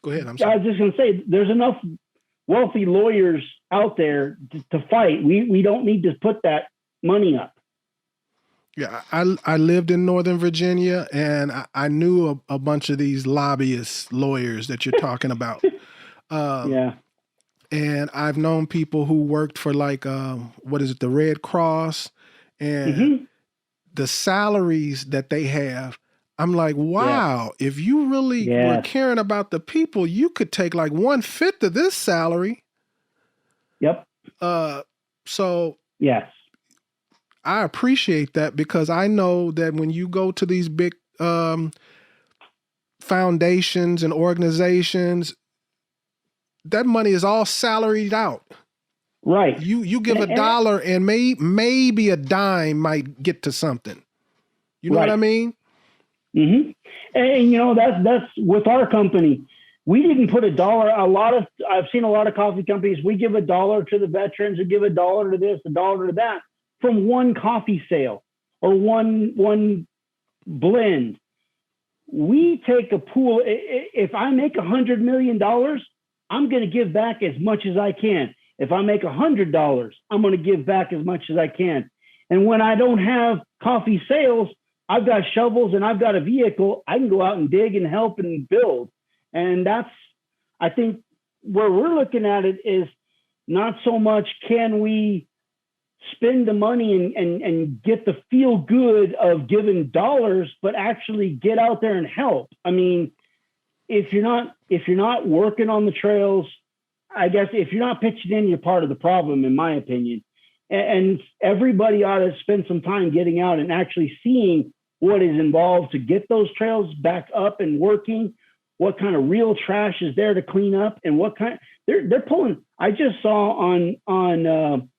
Go ahead. I'm sorry. I was just going to say, there's enough wealthy lawyers out there to fight. We don't need to put that money up. Yeah, I lived in Northern Virginia, and I knew a bunch of these lobbyist lawyers that you're talking about. Yeah. And I've known people who worked for like, the Red Cross, and the salaries that they have. I'm like, wow, if you really were caring about the people, you could take like 1/5 of this salary. Yep. So yes, I appreciate that, because I know that when you go to these big foundations and organizations, that money is all salaried out. Right. You give $1 and maybe a dime might get to something. You know what I mean? Mm-hmm. And that's with our company. We didn't put $1. I've seen a lot of coffee companies. We give $1 to the veterans, and give $1 to this, $1 to that from one coffee sale or one blend. We take a pool. If I make $100 million, I'm going to give back as much as I can. If I make $100, I'm going to give back as much as I can. And when I don't have coffee sales, I've got shovels and I've got a vehicle. I can go out and dig and help and build. And I think where we're looking at it is not so much can we spend the money and get the feel good of giving dollars, but actually get out there and help. I mean, if you're not working on the trails, I guess if you're not pitching in, you're part of the problem, in my opinion. And everybody ought to spend some time getting out and actually seeing what is involved to get those trails back up and working, what kind of real trash is there to clean up, and what kind they're pulling. I just saw on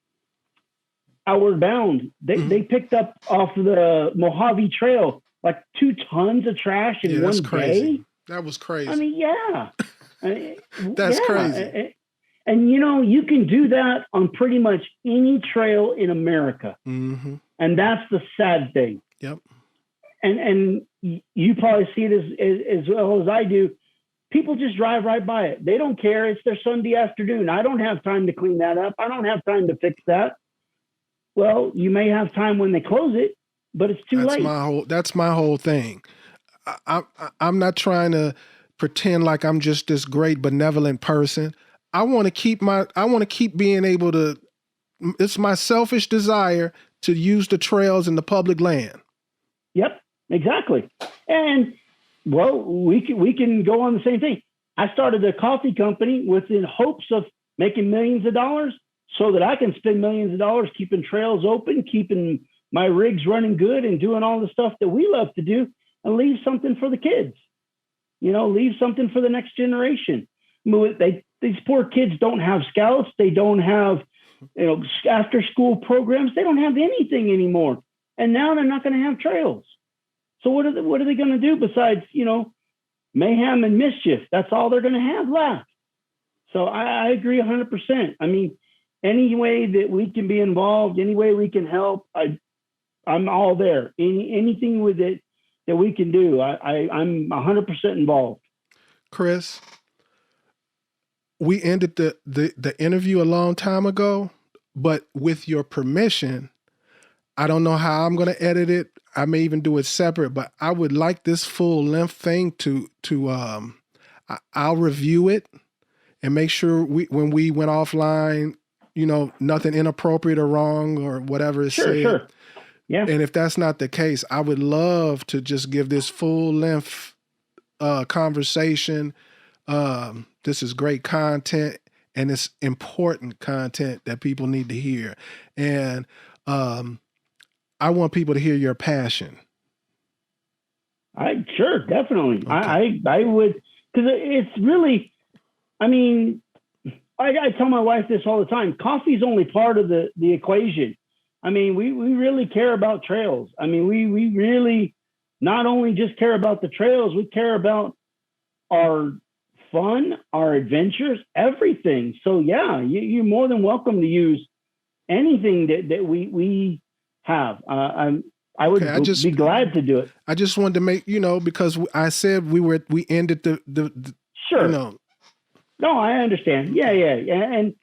Outward Bound, they picked up off of the Mojave Trail like 2 tons of trash in one day. That was crazy. I mean, yeah. That's crazy. And you can do that on pretty much any trail in America. Mm-hmm. And that's the sad thing. Yep. And you probably see it as well as I do. People just drive right by it. They don't care. It's their Sunday afternoon. I don't have time to clean that up. I don't have time to fix that. Well, you may have time when they close it, but it's too late. That's my whole thing. I'm not trying to pretend like I'm just this great benevolent person. I want to keep being able to, it's my selfish desire to use the trails in the public land. Yep, exactly. And well, we can go on the same thing. I started a coffee company within hopes of making millions of dollars so that I can spend millions of dollars keeping trails open, keeping my rigs running good, and doing all the stuff that we love to do, and leave something for the kids. Leave something for the next generation. These poor kids don't have scouts. They don't have, after school programs. They don't have anything anymore. And now they're not going to have trails. So what are they going to do besides, mayhem and mischief? That's all they're going to have left. So I agree 100%. I mean, any way that we can be involved, any way we can help, I'm all there. Anything with it that we can do, I'm 100% involved. Kris, we ended the interview a long time ago, but with your permission, I don't know how I'm going to edit it. I may even do it separate, but I would like this full length thing I'll review it and make sure when we went offline, nothing inappropriate or wrong or whatever is said. Sure. Yeah. And if that's not the case, I would love to just give this full length conversation. This is great content, and it's important content that people need to hear. And I want people to hear your passion. Sure, definitely. Okay. I would, because it's really, I mean, I tell my wife this all the time. Coffee is only part of the equation. I mean, we really care about trails. I mean, we really not only just care about the trails, we care about our fun, our adventures, everything. So yeah, you're more than welcome to use anything that we have. I would be glad to do it. I just wanted to make, because I said we ended the sure. No, I understand. Yeah. And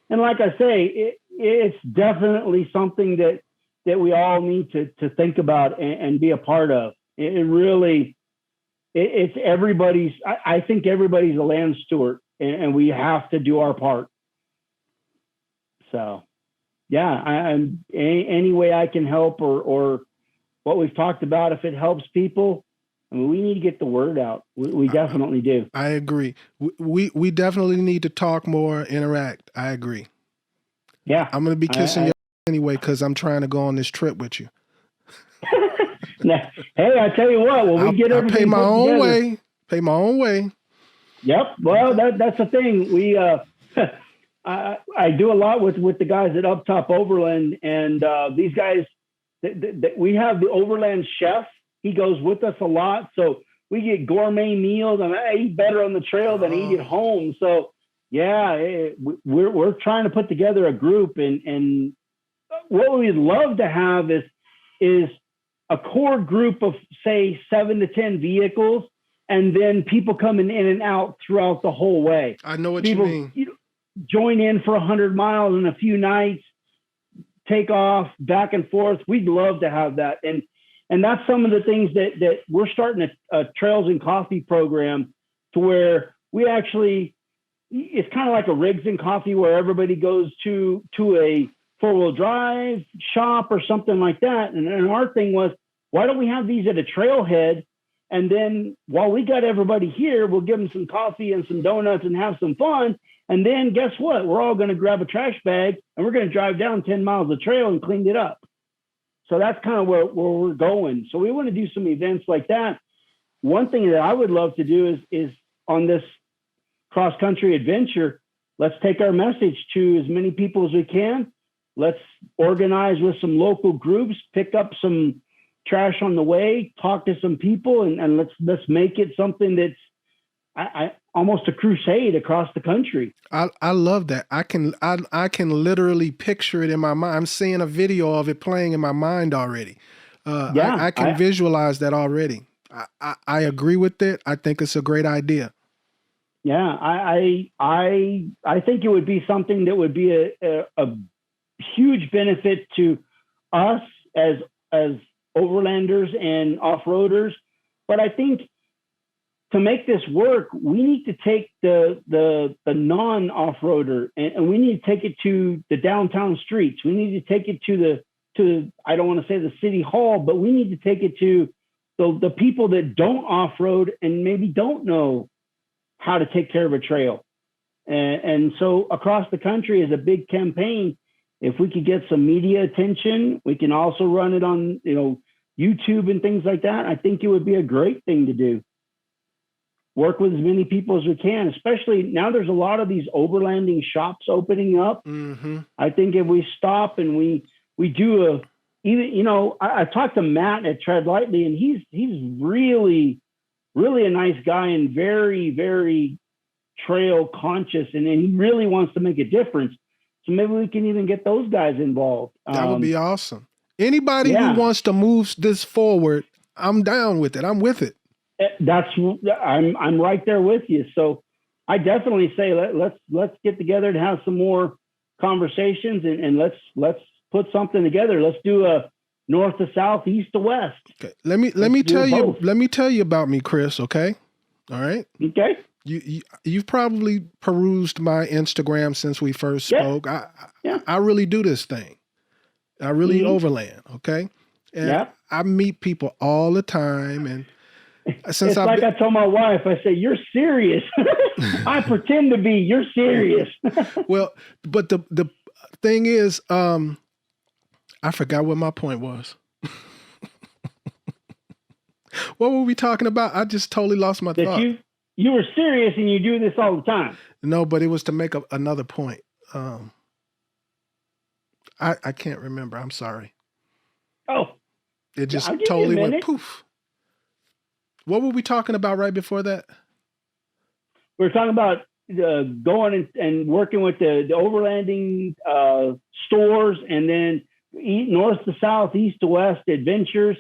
like I say, it's definitely something that we all need to think about and be a part of. It really, it's everybody's. I think everybody's a land steward, and we have to do our part. So, yeah, I'm any way I can help or what we've talked about, if it helps people. I mean, we need to get the word out. We definitely do. I agree. We definitely need to talk more, interact. I agree. Yeah. I'm going to be kissing you anyway because I'm trying to go on this trip with you. Hey, I tell you what, we get everything pay my own together. way. Pay my own way. Yep. Well, that's the thing. We I do a lot with the guys at Up Top Overland, and these guys. We have the Overland chef. He goes with us a lot, so we get gourmet meals, and I eat better on the trail than I eat at home. So, yeah, we're trying to put together a group, and what we'd love to have is a core group of, say, 7 to 10 vehicles, and then people coming in and out throughout the whole way. I know what you mean. Join in for 100 miles in a few nights, take off back and forth. We'd love to have that. And that's some of the things that we're starting a Trails and Coffee program, to where we actually, it's kind of like a Rigs and Coffee, where everybody goes to a 4-wheel drive shop or something like that. And our thing was, why don't we have these at a trailhead? And then while we got everybody here, we'll give them some coffee and some donuts and have some fun. And then guess what? We're all going to grab a trash bag and we're going to drive down 10 miles of trail and clean it up. So that's kind of where we're going. So we want to do some events like that. One thing that I would love to do is on this cross-country adventure, let's take our message to as many people as we can. Let's organize with some local groups, pick up some trash on the way, talk to some people, and let's make it something that's almost a crusade across the country. I love that. I can literally picture it in my mind. I'm seeing a video of it playing in my mind already. I can visualize that already. I agree with it. I think it's a great idea. Yeah, I think it would be something that would be a huge benefit to us as overlanders and off-roaders. But I think to make this work, we need to take the non-off-roader and we need to take it to the downtown streets. We need to take it to I don't want to say the city hall, but we need to take it to the people that don't off-road and maybe don't know how to take care of a trail. And so across the country is a big campaign. If we could get some media attention, we can also run it on, YouTube and things like that. I think it would be a great thing to do. Work with as many people as we can, especially now there's a lot of these overlanding shops opening up. Mm-hmm. I think if we stop and we do I talked to Matt at Tread Lightly, and he's really, really a nice guy and very, very trail conscious, and he really wants to make a difference. So maybe we can even get those guys involved. That would be awesome. Anybody who wants to move this forward, I'm down with it. I'm with it. I'm right there with you. So I definitely say let's get together to have some more conversations and let's put something together. Let's do a north to south, east to west. Okay. Let me tell you about me, Kris. Okay. All right. Okay. You've probably perused my Instagram since we first spoke. I really do this thing. I really overland. Okay. And I meet people all the time. And since I told my wife, I say, you're serious. I pretend to be, you're serious. Well, but the thing is, I forgot what my point was. What were we talking about? I just totally lost my thought. You were serious and you do this all the time. No, but it was to make another point. I can't remember. I'm sorry. Oh. It just totally went poof. What were we talking about right before that? We were talking about going and working with the overlanding stores, and then north to south, east to west adventures.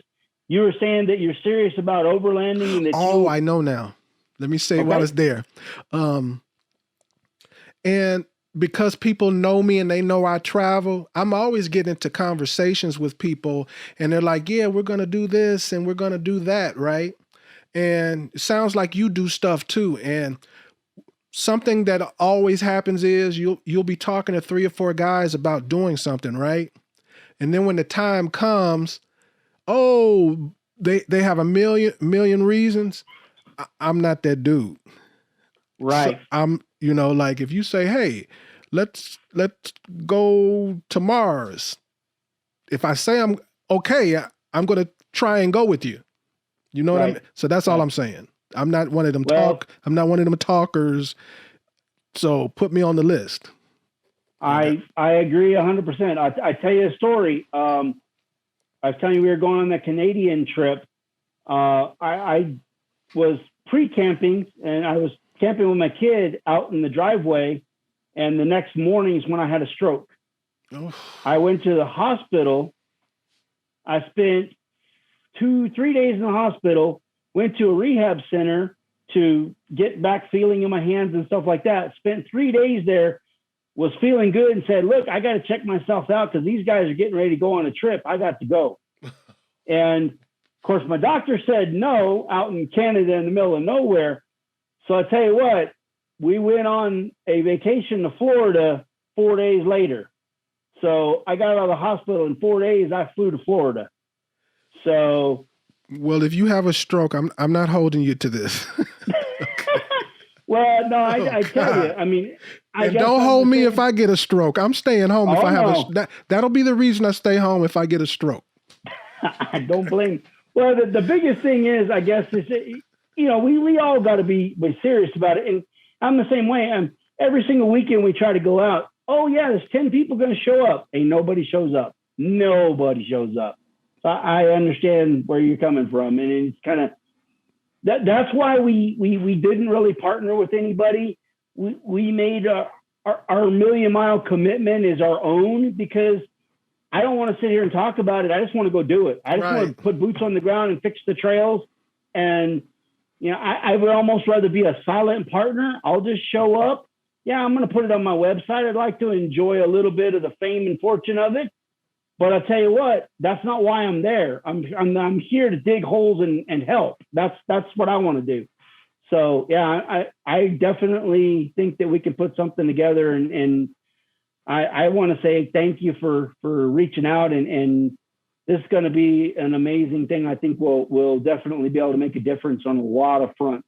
You were saying that you're serious about overlanding. And that I know now. Let me say while it's there. And because people know me and they know I travel, I'm always getting into conversations with people, and they're like, yeah, we're going to do this and we're going to do that, right? And it sounds like you do stuff too. And something that always happens is you'll be talking to 3 or 4 guys about doing something, right? And then when the time comes, they have a million reasons. I'm not that dude. Right. So I'm, like if you say, hey, let's go to Mars. If I say I'm okay, I'm going to try and go with you. You know what I mean? So that's all I'm saying. I'm not one of them I'm not one of them talkers. So put me on the list. I agree 100%. I tell you a story. I was telling you we were going on that Canadian trip. I was pre-camping, and I was camping with my kid out in the driveway. And the next morning is when I had a stroke. Oh. I went to the hospital. I spent 2-3 days in the hospital, went to a rehab center to get back feeling in my hands and stuff like that. Spent 3 days there, was feeling good, and said, look, I got to check myself out because these guys are getting ready to go on a trip. I got to go. And of course, my doctor said no out in Canada in the middle of nowhere. So I tell you what, we went on a vacation to Florida 4 days later. So I got out of the hospital in 4 days. I flew to Florida. So, well, if you have a stroke, I'm not holding you to this. Well, no, I tell you, I mean, don't hold me if I get a stroke. I'm staying home if I have that'll be the reason I stay home if I get a stroke. I don't blame. Well, the biggest thing is, I guess, is we all got to be serious about it, and I'm the same way. Every single weekend we try to go out. Oh yeah, there's 10 people going to show up. Ain't nobody shows up. Nobody shows up. So I understand where you're coming from, and it's kind of that's why we didn't really partner with anybody. We made our million-mile commitment is our own, because I don't want to sit here and talk about it. I just want to go do it. I just want to put boots on the ground and fix the trails. And I would almost rather be a silent partner. I'll just show up. Yeah, I'm going to put it on my website. I'd like to enjoy a little bit of the fame and fortune of it. But I'll tell you what, that's not why I'm there. I'm here to dig holes and help. That's what I want to do. So yeah, I definitely think that we can put something together, and I want to say thank you for reaching out, and this is going to be an amazing thing. I think we'll definitely be able to make a difference on a lot of fronts.